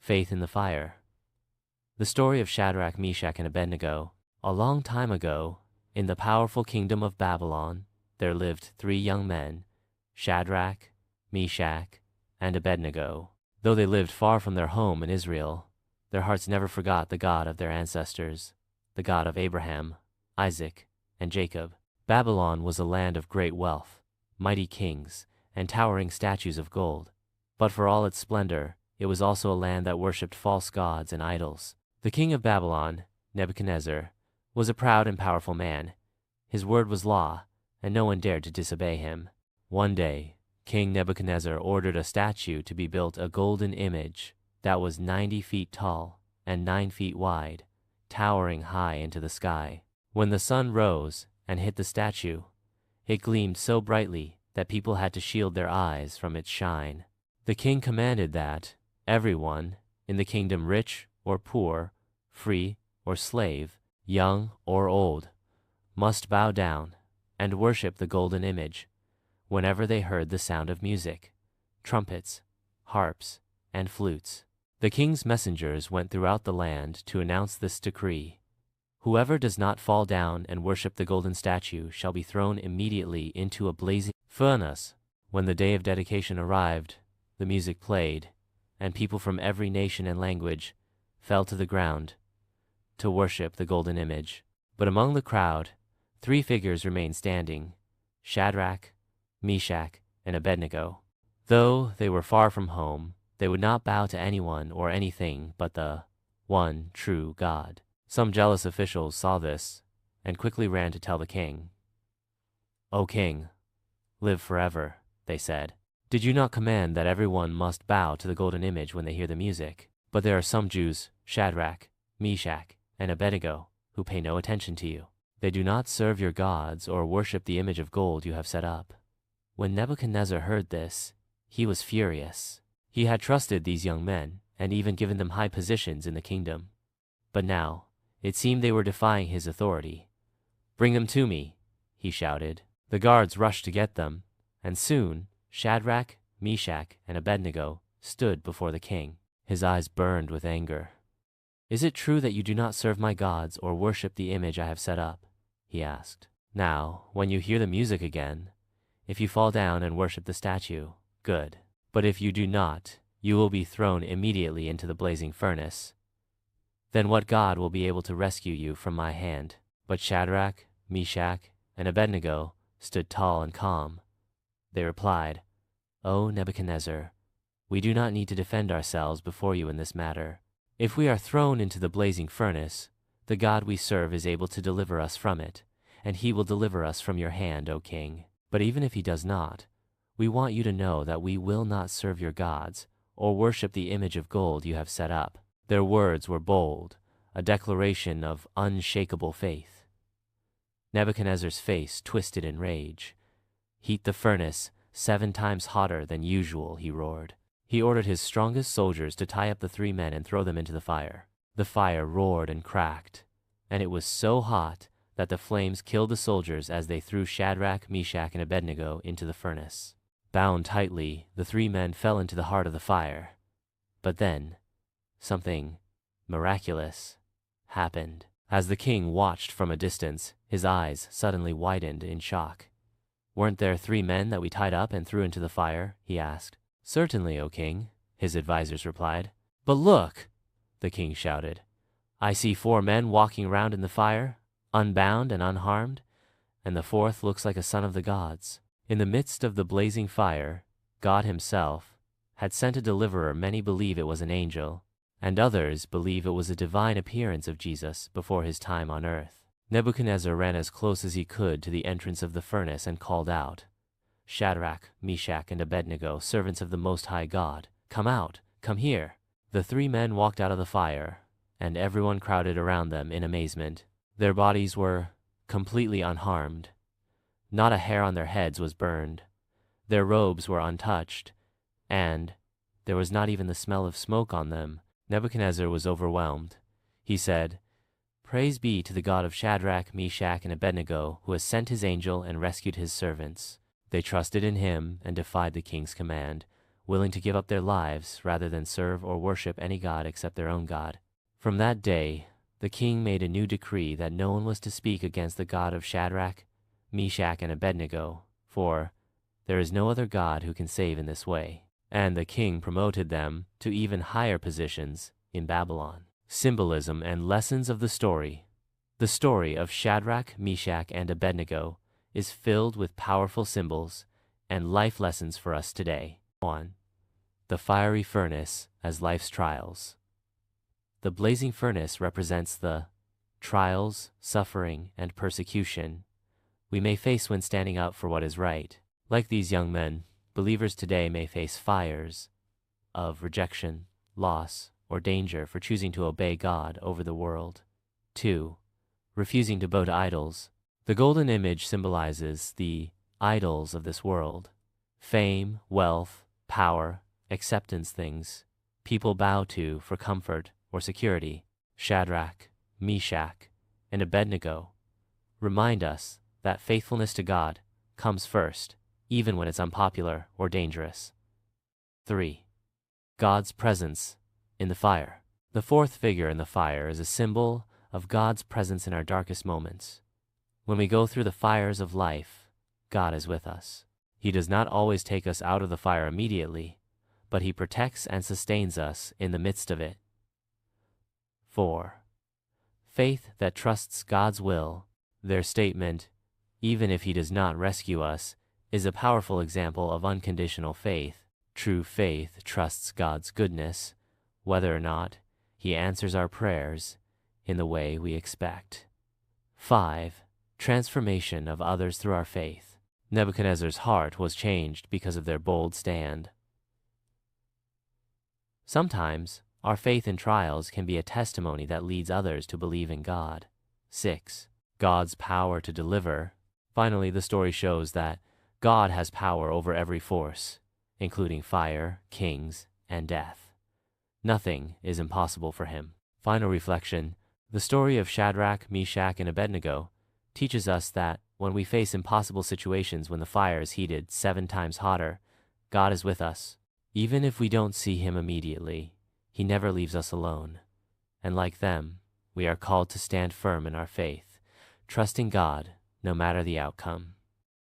Faith in the fire. The story of Shadrach, Meshach, and Abednego. A long time ago, in the powerful kingdom of Babylon, there lived 3 young men, Shadrach, Meshach, and Abednego. Though they lived far from their home in Israel, their hearts never forgot the God of their ancestors, the God of Abraham, Isaac, and Jacob. Babylon was a land of great wealth, mighty kings, and towering statues of gold. But for all its splendor, it was also a land that worshipped false gods and idols. The king of Babylon, Nebuchadnezzar, was a proud and powerful man. His word was law, and no one dared to disobey him. One day, King Nebuchadnezzar ordered a statue to be built, a golden image that was 90 feet tall and 9 feet wide, towering high into the sky. When the sun rose and hit the statue, it gleamed so brightly that people had to shield their eyes from its shine. The king commanded that everyone in the kingdom, rich or poor, free or slave, young or old, must bow down and worship the golden image whenever they heard the sound of music, trumpets, harps, and flutes. The king's messengers went throughout the land to announce this decree: whoever does not fall down and worship the golden statue shall be thrown immediately into a blazing furnace. When the day of dedication arrived, the music played, and people from every nation and language fell to the ground to worship the golden image. But among the crowd, 3 figures remained standing: Shadrach, Meshach, and Abednego. Though they were far from home, they would not bow to anyone or anything but the one true God. Some jealous officials saw this and quickly ran to tell the king. "O king, live forever," they said. "Did you not command that everyone must bow to the golden image when they hear the music? But there are some Jews, Shadrach, Meshach, and Abednego, who pay no attention to you. They do not serve your gods or worship the image of gold you have set up." When Nebuchadnezzar heard this, he was furious. He had trusted these young men and even given them high positions in the kingdom. But now, it seemed they were defying his authority. "Bring them to me," he shouted. The guards rushed to get them, and soon Shadrach, Meshach, and Abednego stood before the king. His eyes burned with anger. "Is it true that you do not serve my gods or worship the image I have set up?" he asked. "Now, when you hear the music again, if you fall down and worship the statue, good. But if you do not, you will be thrown immediately into the blazing furnace. Then what God will be able to rescue you from my hand?" But Shadrach, Meshach, and Abednego stood tall and calm. They replied, "O Nebuchadnezzar, we do not need to defend ourselves before you in this matter. If we are thrown into the blazing furnace, the God we serve is able to deliver us from it, and he will deliver us from your hand, O king. But even if he does not, we want you to know that we will not serve your gods or worship the image of gold you have set up." Their words were bold, a declaration of unshakable faith. Nebuchadnezzar's face twisted in rage. "Heat the furnace 7 times hotter than usual," he roared. He ordered his strongest soldiers to tie up the 3 men and throw them into the fire. The fire roared and cracked, and it was so hot that the flames killed the soldiers as they threw Shadrach, Meshach, and Abednego into the furnace. Bound tightly, the 3 men fell into the heart of the fire. But then, something miraculous happened. As the king watched from a distance, his eyes suddenly widened in shock. "Weren't there 3 men that we tied up and threw into the fire?" he asked. "Certainly, O king," his advisors replied. "But look," the king shouted. "I see 4 men walking around in the fire, unbound and unharmed, and the 4th looks like a son of the gods." In the midst of the blazing fire, God himself had sent a deliverer. Many believe it was an angel, and others believe it was a divine appearance of Jesus before his time on earth. Nebuchadnezzar ran as close as he could to the entrance of the furnace and called out, "Shadrach, Meshach, and Abednego, servants of the Most High God, come out, come here." The 3 men walked out of the fire, and everyone crowded around them in amazement. Their bodies were completely unharmed. Not a hair on their heads was burned. Their robes were untouched, and there was not even the smell of smoke on them. Nebuchadnezzar was overwhelmed. He said, "Praise be to the God of Shadrach, Meshach, and Abednego, who has sent his angel and rescued his servants." They trusted in him and defied the king's command. willing to give up their lives rather than serve or worship any god except their own God. From that day, the king made a new decree that no one was to speak against the God of Shadrach, Meshach, and Abednego, for there is no other God who can save in this way. And the king promoted them to even higher positions in Babylon. Symbolism and lessons of the story. The story of Shadrach, Meshach, and Abednego is filled with powerful symbols and life lessons for us today. 1. The fiery furnace as life's trials. The blazing furnace represents the trials, suffering, and persecution we may face when standing up for what is right. Like these young men, believers today may face fires of rejection, loss, or danger for choosing to obey God over the world. 2. Refusing to bow to idols. The golden image symbolizes the idols of this world. Fame, wealth, power, acceptance, things people bow to for comfort or security. Shadrach, Meshach, and Abednego remind us that faithfulness to God comes first, even when it's unpopular or dangerous. 3. God's presence in the fire. The fourth figure in the fire is a symbol of God's presence in our darkest moments. When we go through the fires of life, God is with us. He does not always take us out of the fire immediately, but He protects and sustains us in the midst of it. 4. Faith that trusts God's will. Their statement, even if He does not rescue us, is a powerful example of unconditional faith. True faith trusts God's goodness, whether or not He answers our prayers in the way we expect. 5. Transformation of others through our faith. Nebuchadnezzar's heart was changed because of their bold stand. Sometimes, our faith in trials can be a testimony that leads others to believe in God. 6. God's power to deliver. Finally, the story shows that God has power over every force, including fire, kings, and death. Nothing is impossible for Him. Final reflection. The story of Shadrach, Meshach, and Abednego teaches us that when we face impossible situations, when the fire is heated 7 times hotter, God is with us. Even if we don't see Him immediately, He never leaves us alone. And like them, we are called to stand firm in our faith, trusting God no matter the outcome.